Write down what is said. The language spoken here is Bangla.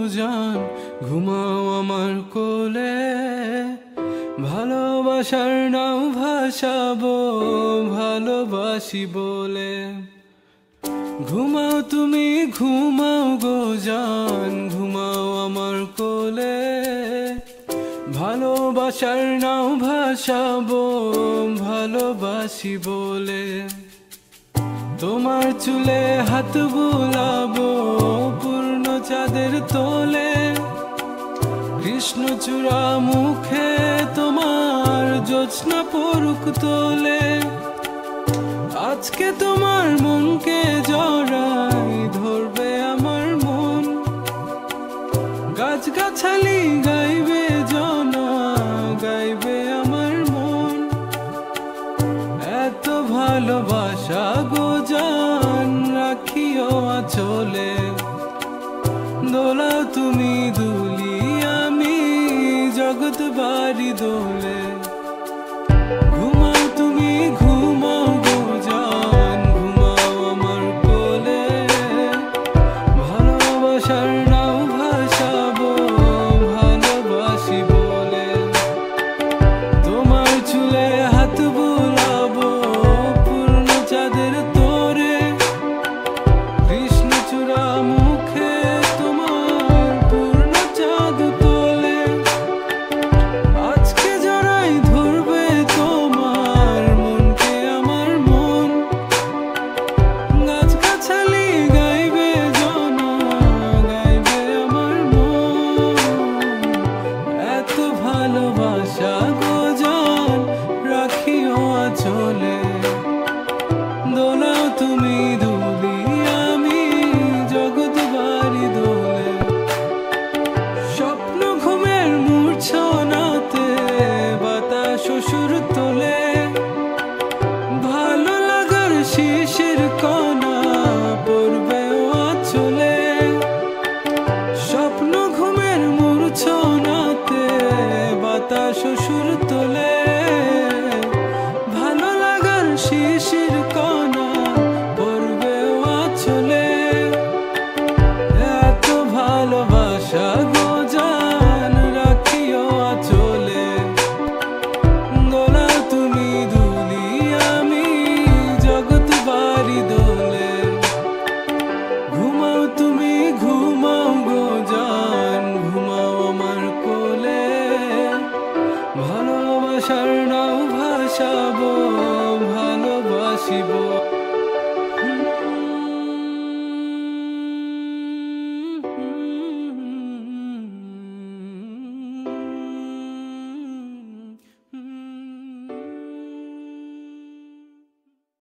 জান, ঘুমাও আমার কোলে। ভালোবাসার নাও ভাসাবো ভালোবাসি বলে। ঘুমাও তুমি ঘুমাও গো জান, ঘুমাও আমার কোলে। ভালোবাসার নাও ভাসাবো ভালোবাসি বলে। তোমার চুলে হাত বুলাবো পূর্ণ চাঁদের তোলে। কৃষ্ণচূড়া মুখে তোমার জ্যোৎস্না পড়ুক তোলে। আজকে তোমার মনকে জড়াই ধরবে আমার মন। গাছগাছালি গাইবে জনা গাইবে আমার মন। এত ভালোবাসা গো জান রাখিও আঁচলে। দোলাও তুমি দুলি আমি জগৎ বাড়ি দোলে। ঘুমাও তুমি ঘুমাও গো জান, ঘুমাও আমার কোলে। ভালোবাসার নাও ভাসাবো ভালোবাসি বলে। তোমার চুলে হাত বুলাবো পূর্ণ চাঁদের তোরে। কৃষ্ণচূড়া মুখে তোমার পূর্ণ চাঁদ তোলে। আজকে জড়াই ধরবে তোমার মনকে আমার মন। গাছগাছালি গাইবে জনা গাইবে আমার মন। এত ভালোবাসা গো জান রাখিও আঁচলে। দোলাও তুমি দুলি আমি জগৎ বাড়ি দোলে। স্বপ্ন ঘুমের মূর্ছনাতে বাতাস সুর তোলে। ভালো লাগার শিশির কণা পড়বে আঁচলে। স্বপ্ন ঘুমের মূর্ছনাতে বাতাস সুর তোলে। ভালো লাগার শিশির কণা পড়বে আঁচলে। এত ভালোবাসা গো জান রাখিও আঁচলে। দোলাও তুমি দুলি আমি জগৎ বাড়ি দোলে। ঘুমাও তুমি ঘুমাও গো জান, ঘুমাও আমার কোলে। ভালোবাসার নাও ভাসাবো ভালোবাসি বলে।